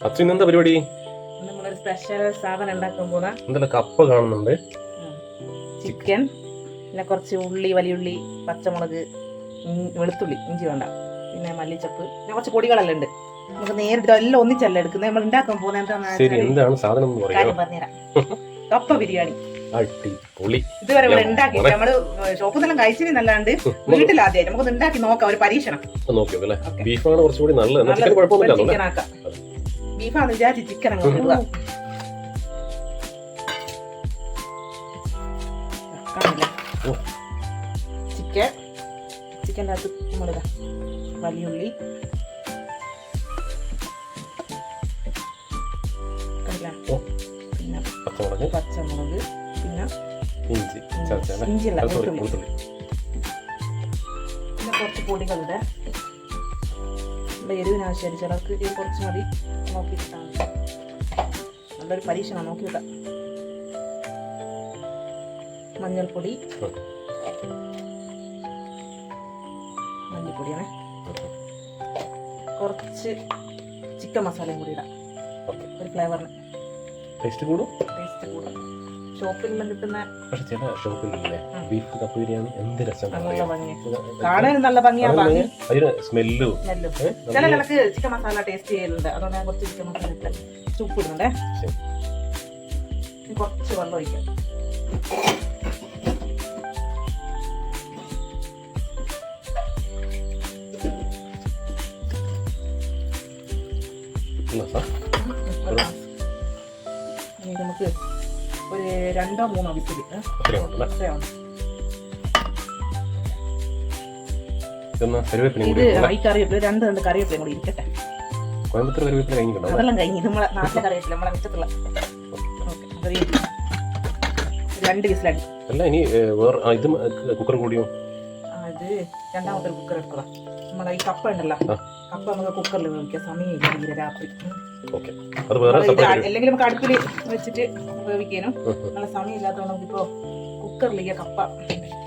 അച്ഛൻ എന്താ പരിപാടി? നമ്മളൊരു സ്പെഷ്യൽ സാധനം ഉണ്ടാക്കാൻ പോകുന്ന എന്തായാലും കപ്പ കാണുന്നുണ്ട്, ചിക്കൻ, പിന്നെ കുറച്ച് ഉള്ളി, വലിയുള്ളി, പച്ചമുളക്, വെളുത്തുള്ളി, ഇഞ്ചി വേണ്ട, പിന്നെ മല്ലിച്ചപ്പ്, പിന്നെ കുറച്ച് പൊടികളെല്ലാം ഉണ്ട്. നമുക്ക് നേരിട്ട് എല്ലാം ഒന്നിച്ചല്ല എടുക്കുന്നത്. നമ്മൾ ഉണ്ടാക്കാൻ പോകുന്നത് എന്താണ് സാധനം കാര്യം പറഞ്ഞുതരാം. കപ്പ ബിരിയാണി. അടിപൊളി. ഇതുവരെ ഇവിടെ ഉണ്ടാക്കി നമ്മള് ഷോപ്പിൽ നിന്നെല്ലാം കഴിച്ചിന് നല്ലാണ്ട് വീട്ടിൽ ആദ്യമായിട്ട് നമുക്ക് ഉണ്ടാക്കി നോക്കാം, ഒരു പരീക്ഷണം. ബീഫാണ് കുറച്ചുകൂടി നല്ലത്. ചിക്കൻ ആക്കാം. ബീഫാന്ന് വിചാരിച്ച് ചിക്കൻ അങ്ങോട്ട് ഇടുക. ചിക്കൻ്റെ അകത്ത് നമ്മളിതാ വലിയുള്ളി, പിന്നെ പച്ചമുളക്, പിന്നെ ഇഞ്ചിയല്ല വെളുത്തുള്ളി, പിന്നെ കുറച്ച് പൊടികളുടെ എരിവിനാവശ്യമായിട്ട് ചിലർക്ക് കുറച്ച് മതി, നോക്കിയിട്ടാണ് നല്ലൊരു പരീക്ഷണം, നോക്കിയിട്ടാം. മഞ്ഞൾപ്പൊടി, മല്ലിപ്പൊടിയാണേ, കുറച്ച് ചിക്കൻ മസാലയും കൂടി ഇടാം, ഒരു ഫ്ലേവറിന്. ടേസ്റ്റ് കൂടും. ഷോപ്പിലെല്ലാം കിട്ടുന്ന ബീഫ് കപ്പ ബിരിയാണി എന്ത് രസം, കാണാനും നല്ല ഭംഗിയാണ്. സ്മെല്ലും ചില ചിലക്ക് ചിക്കൻ മസാല ടേസ്റ്റ് ചെയ്യുന്നുണ്ട്, അതുകൊണ്ട് ഞാൻ കുറച്ച് ചിക്കൻ മസാല ഇട്ട് ചുപ്പ് ഇടുന്നുണ്ടേ. കുറച്ച് വെള്ളം ഒഴിക്കാം. നമുക്ക് ഒരു 2-3 വിസിൽ. ഇത് ഈ കറിവേപ്പില 2 കറിവേപ്പിലയും കൂടി ഇരിക്കട്ടെ. അതെല്ലാം കഴിഞ്ഞു. നമ്മളെ നാട്ടിലെ കറിവേപ്പില, നമ്മളെ മിച്ചത്തുള്ള 2 വിസിലടി. അത് രണ്ടാമത്തെ കുക്കർ എടുക്കുക. നമ്മളെ ഈ കപ്പ ഉണ്ടല്ലോ, കപ്പ നമുക്ക് കുക്കറിൽ വേവിക്കാം. സമയമില്ല രാത്രി, അല്ലെങ്കിൽ നമുക്ക് അടുപ്പിൽ വെച്ചിട്ട് വേവിക്കാനും നല്ല സമയമില്ലാത്തതുകൊണ്ട് നമുക്കിപ്പോ കുക്കറിലേക്ക് കപ്പ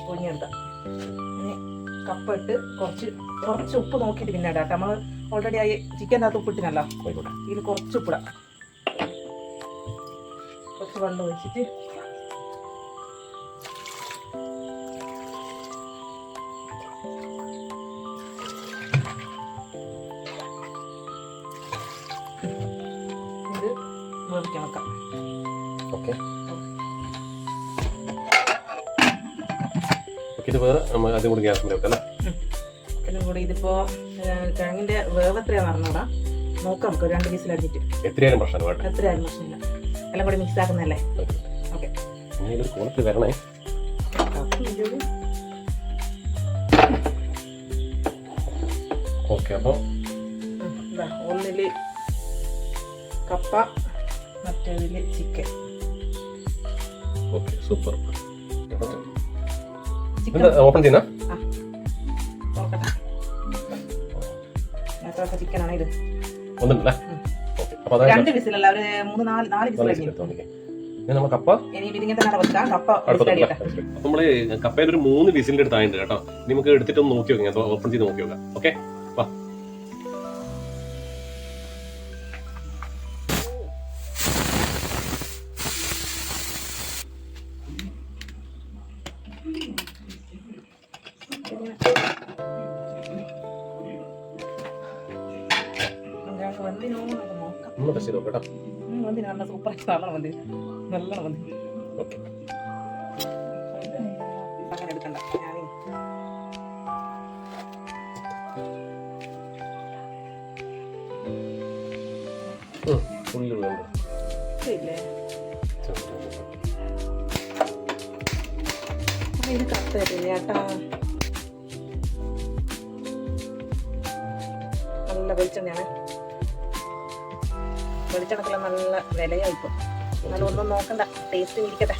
പൊഴിഞ്ഞെടുക്കാം. ഇനി കപ്പ ഇട്ട് കുറച്ച് ഉപ്പ് നോക്കിയിട്ട് പിന്നെ ഇടാം. നമ്മൾ ഓൾറെഡി ആയി ചിക്കൻ്റെ അകത്ത് ഉപ്പിട്ടിനല്ലോ, ഇതിൽ കുറച്ച് ഉപ്പിടാം. കുറച്ച് വെള്ളം ഒഴിച്ചിട്ട് ഇത് വേവിക്കാൻ വെക്കാം. ഇതിപ്പോ കിഴങ്ങിന്റെ വേവ് എത്രയാന്ന് അറിഞ്ഞൂടാ, നോക്കാം. നമുക്ക് 2 വിസിൽ അടിച്ചിട്ട് എത്രയായാലും പ്രശ്നമില്ല. എല്ലാം കൂടി മിക്സ് ആക്കുന്നല്ലേ. ഒന്നില് കപ്പ, മറ്റേതില് ചിക്കൻ. സൂപ്പർ. ഓപ്പൺ ചെയ്യുന്ന ചിക്കനാണ് ഇത്. 2 വിസിലല്ല, ഒരു 3-4 വിസിൽ കഴിഞ്ഞു. നമ്മള് കപ്പയിൽ ഒരു 3 വിസിലിന്റെ അടുത്തായിട്ടുണ്ട് കേട്ടോ. നമുക്ക് എടുത്തിട്ടൊന്ന് നോക്കി നോക്കാം, ഓപ്പൺ ചെയ്ത് നോക്കി നോക്കാം. ഓക്കെ, വാ. നല്ല സൂപ്പർ നല്ലോണം മതി, നല്ലോണം മതി. അങ്ങനെ എടുക്കണ്ട. ഇത് കത്തല്ലേ ചേട്ടാ, നല്ല വെളിച്ചെണ്ണയാണ്. വെളിച്ചെണ്ണക്കെല്ലാം നല്ല വിലയായിപ്പോ. എന്നാലും ഒന്നും നോക്കണ്ട, ടേസ്റ്റ് ഇരിക്കട്ടെ.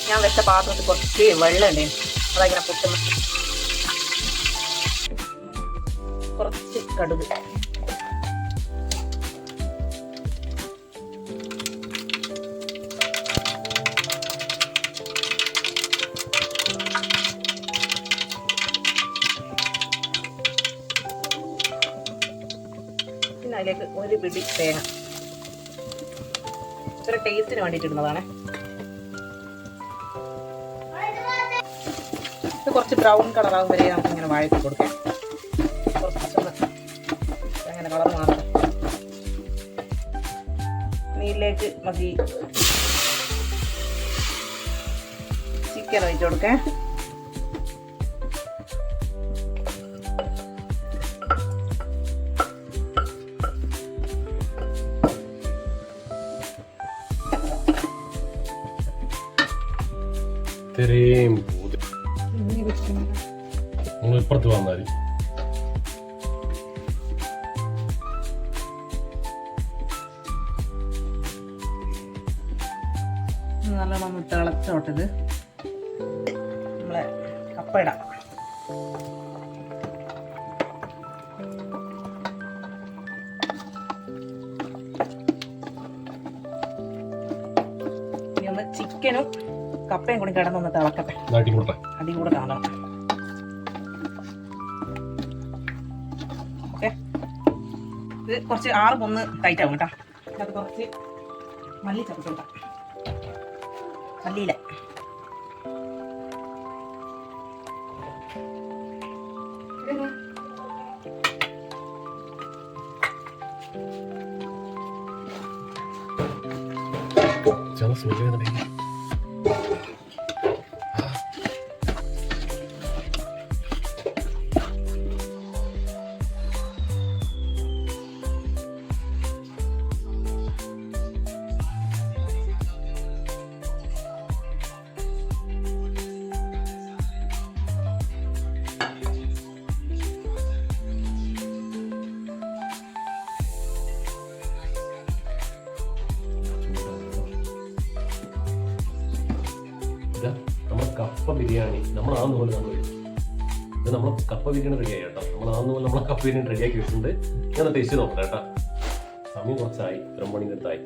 ഞാൻ വെച്ച പാത്രത്തിൽ കുറച്ച് വെള്ളം ഉണ്ട്, അതങ്ങനെ പൊട്ടുന്നു. കുറച്ച് കടുക്, അതിലേക്ക് ഒരു പിടി തേങ്ങ, ഒരു ടേസ്റ്റിന് വേണ്ടിയിട്ട് ഇടുന്നതാണ്. ഇത് കുറച്ച് ബ്രൗൺ കളറാകും വരെ നമുക്ക് ഇങ്ങനെ വഴറ്റി കൊടുക്കാം. കുറച്ചൊന്ന് അങ്ങനെ കളർ മാറും. ഇതിലേക്ക് മതി ചിക്കൻ ഒഴിച്ചു കൊടുക്കാം. ഇത്രയും നിങ്ങൾ ഇപ്പുറത്ത് വന്നാൽ നല്ലോണം തിളച്ചോട്ടത് നമ്മളെ കപ്പ ഇടാം. ഇനി ഒന്ന് ചിക്കനും കപ്പയും കൂടി കിടന്നൊന്ന് തിളക്കട്ടെ. അടി കൂടെ കാണണം. ഓക്കെ, ഇത് കുറച്ച് ആറും ടൈറ്റ് ആവും കേട്ടോ. അത് കുറച്ച് മല്ലി ചതച്ചോട്ടാ, മല്ലിയില. നമ്മുടെ കപ്പ ബിരിയാണി നമ്മളാകുന്ന പോലെ നമ്മൾ ഇത് നമ്മൾ കപ്പ ബിരിയാണി റെഡി ആയി കേട്ടോ. നമ്മളാകുന്ന പോലെ നമ്മളെ കപ്പ ബിരിയാണി റെഡിയാക്കി വെച്ചിട്ടുണ്ട്. ഞാൻ ടേസ്റ്റ് നോക്കാം കേട്ടോ. സമയം കുറച്ചായി, 2 മണിൻ്റെ അടുത്തായി.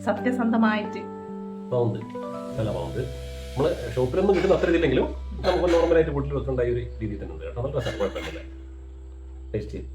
സത്യസന്ധമായിട്ട് പൗണ്ട് നല്ല പൗണ്ട് നമ്മൾ ഷോപ്പിലൊന്നും കിട്ടുന്ന അത്ര ഇതില്ലെങ്കിലും നമുക്ക് നോർമലായിട്ട് വീട്ടിൽ വെക്കേണ്ട ഒരു രീതിയിൽ തന്നെ ഉണ്ട് കേട്ടോ. നല്ല രസം, കുഴപ്പമില്ല. ടേസ്റ്റ് ചെയ്ത്